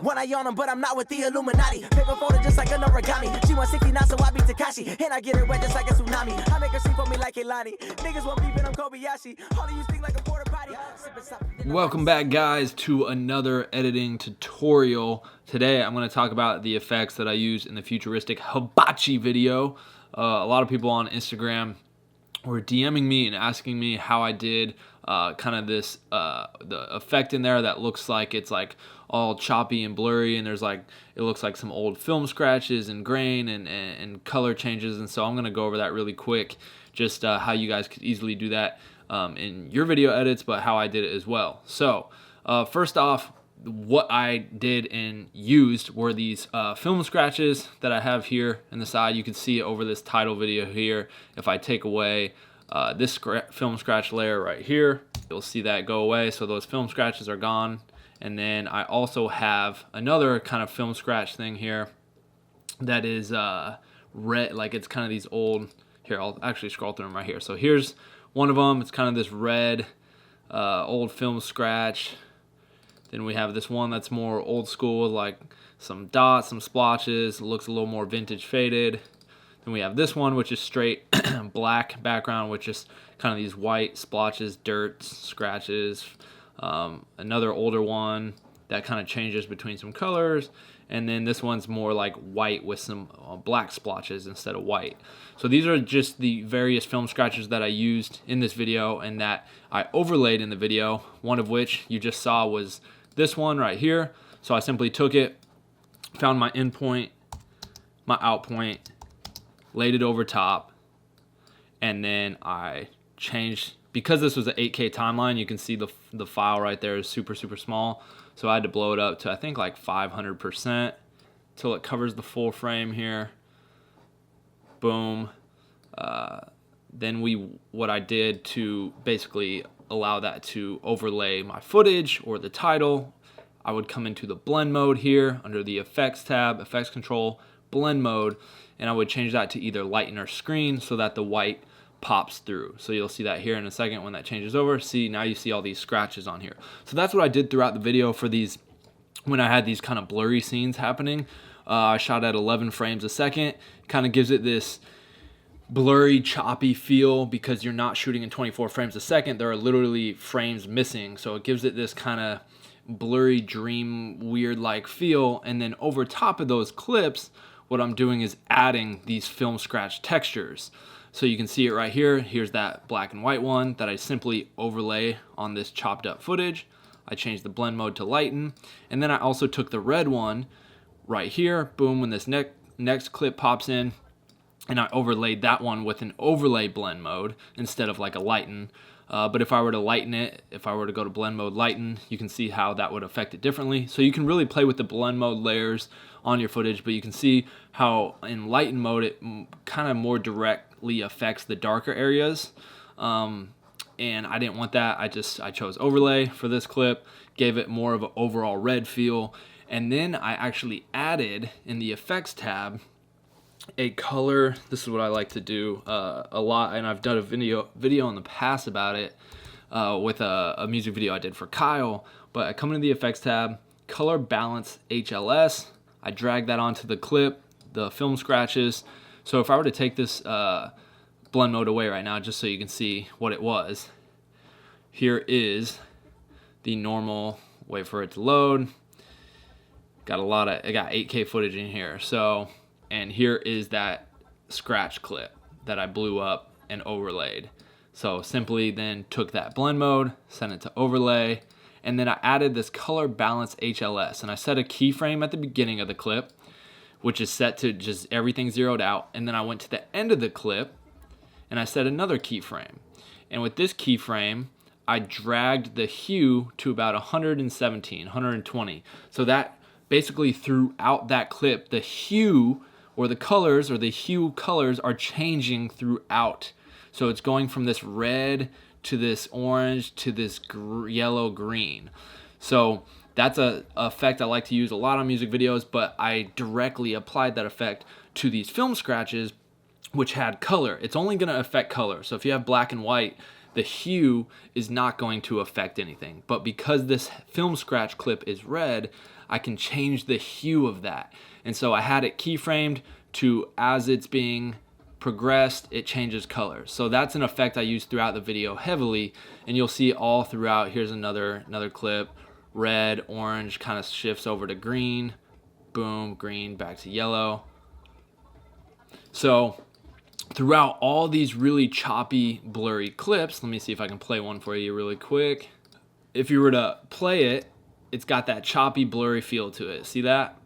One eye on them, but I'm not with the Illuminati. Paper folded just like an origami. She 169, so I be Takashi. And I get it wet just like a tsunami. I make her see for me like Kehlani. Niggas want beef and I'm Kobayashi. All of you stink like a porta potty. Welcome back, guys, to another editing tutorial. Today I'm going to talk about the effects that I used in the futuristic Hibachi video. A lot of people on Instagram were DMing me and asking me how I did kind of this the effect in there that looks like it's like all choppy and blurry, and there's like it looks like some old film scratches and grain and color changes. And so I'm gonna go over that really quick, just how you guys could easily do that in your video edits, but how I did it as well. So first off, what I did and used were these film scratches that I have here in the side. You can see it over this title video here. If I take away this film scratch layer right here, you'll see that go away. So those film scratches are gone. And then I also have another kind of film scratch thing here that is red, like it's kind of these old, here I'll actually scroll through them right here. So here's one of them. It's kind of this red old film scratch. Then we have this one that's more old school, like some dots, some splotches. It looks a little more vintage faded. Then we have this one, which is straight black background with just kind of these white splotches, dirt, scratches. Another older one that kind of changes between some colors. And then this one's more like white with some black splotches instead of white. So these are just the various film scratches that I used in this video and that I overlaid in the video, one of which you just saw was this one right here. So I simply took it, found my in point, my out point, laid it over top, and then I changed, because this was an 8K timeline, you can see the file right there is super small. So I had to blow it up to I think like 500% till it covers the full frame here. Boom. Then what I did to basically allow that to overlay my footage or the title, I would come into the blend mode here under the effects tab, effects control, blend mode, and I would change that to either lighten or screen so that the white pops through. So you'll see that here in a second when that changes over. See, now you see all these scratches on here. So that's what I did throughout the video for these, when I had these kind of blurry scenes happening. I shot at 11 frames a second. Kind of gives it this blurry, choppy feel because you're not shooting in 24 frames a second. There are literally frames missing. So it gives it this kind of blurry, dream, weird like feel. And then over top of those clips, what I'm doing is adding these film scratch textures. So you can see it right here. Here's that black and white one that I simply overlay on this chopped up footage. I changed the blend mode to lighten. And then I also took the red one right here. Boom, when this next clip pops in, and I overlaid that one with an overlay blend mode instead of like a lighten. But if I were to lighten it, if I were to go to blend mode lighten, you can see how that would affect it differently. So you can really play with the blend mode layers on your footage, but you can see how in lighten mode it kind of more directly affects the darker areas. And I didn't want that. I chose overlay for this clip, gave it more of an overall red feel. And then I actually added in the effects tab a color. This is what I like to do a lot, and I've done a video in the past about it with a music video I did for Kyle. But I come into the effects tab, color balance HLS. I drag that onto the clip, the film scratches. So if I were to take this blend mode away right now, just so you can see what it was, here is the normal. Wait for it to load. I got 8K footage in here. So, and here is that scratch clip that I blew up and overlaid. So simply then took that blend mode, sent it to overlay, and then I added this color balance HLS, and I set a keyframe at the beginning of the clip, which is set to just everything zeroed out. And then I went to the end of the clip and I set another keyframe. And with this keyframe, I dragged the hue to about 117, 120. So that basically throughout that clip, the hue or the colors or the hue colors are changing throughout. So it's going from this red to this orange to this yellow green. So that's a effect I like to use a lot on music videos, but I directly applied that effect to these film scratches, which had color. It's only going to affect color. So if you have black and white, the hue is not going to affect anything. But because this film scratch clip is red, I can change the hue of that. And so I had it keyframed to, as it's being progressed, it changes colors. So that's an effect I use throughout the video heavily, and you'll see all throughout. Here's another clip. Red, orange, kind of shifts over to green. Boom, green, back to yellow. So throughout all these really choppy, blurry clips, let me see if I can play one for you really quick. If you were to play it, it's got that choppy, blurry feel to it. See that?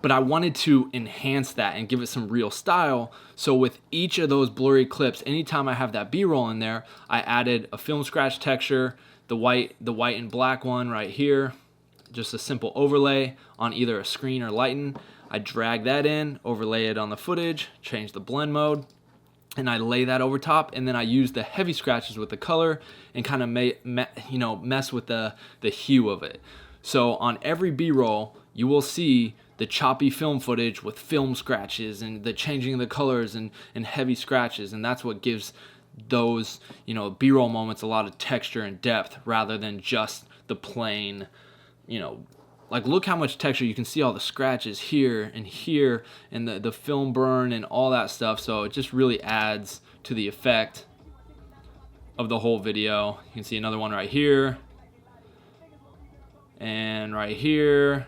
But I wanted to enhance that and give it some real style. So with each of those blurry clips, anytime I have that B-roll in there, I added a film scratch texture, the white and black one right here, just a simple overlay on either a screen or lighten. I drag that in, overlay it on the footage, change the blend mode, and I lay that over top, and then I use the heavy scratches with the color and kind of mess with the hue of it. So on every B-roll, you will see the choppy film footage with film scratches and the changing of the colors and heavy scratches, and that's what gives those B-roll moments a lot of texture and depth rather than just the plain, like look how much texture. You can see all the scratches here and the film burn and all that stuff. So it just really adds to the effect of the whole video. You can see another one right here and right here.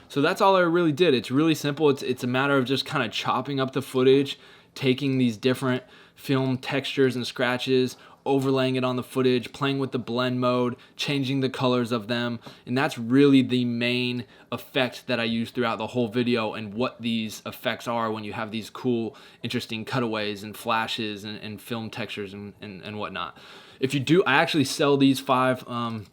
So that's all I really did. It's really simple. It's a matter of just kind of chopping up the footage, taking these different film textures and scratches, overlaying it on the footage, playing with the blend mode, changing the colors of them. And that's really the main effect that I use throughout the whole video, and what these effects are when you have these cool, interesting cutaways and flashes and film textures and whatnot. If you do, I actually sell these 5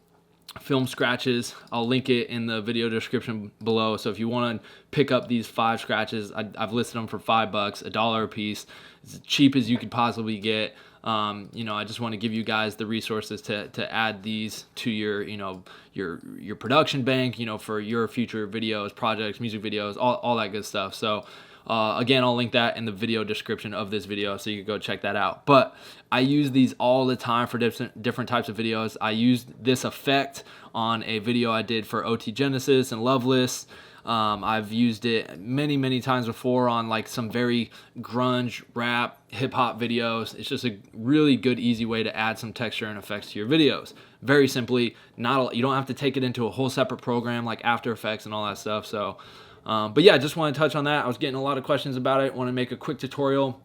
film scratches. I'll link it in the video description below. So if you want to pick up these 5 scratches, I've listed them for $5, $1 a piece. It's as cheap as you could possibly get. I just want to give you guys the resources to add these to your production bank, for your future videos, projects, music videos, all that good stuff. So again, I'll link that in the video description of this video, so you can go check that out. But I use these all the time for different types of videos. I used this effect on a video I did for OT Genesis and Loveless. I've used it many times before on like some very grunge, rap, hip-hop videos. It's just a really good, easy way to add some texture and effects to your videos. Very simply, you don't have to take it into a whole separate program like After Effects and all that stuff. So but yeah, just want to touch on that. I was getting a lot of questions about it. Want to make a quick tutorial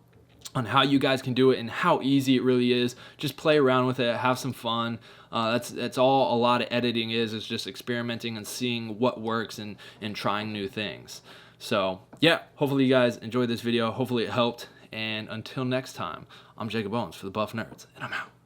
on how you guys can do it and how easy it really is. Just play around with it, have some fun. That's all a lot of editing is just experimenting and seeing what works and trying new things. So yeah, hopefully you guys enjoyed this video. Hopefully it helped. And until next time, I'm Jakob Owens for the Buff Nerds, and I'm out.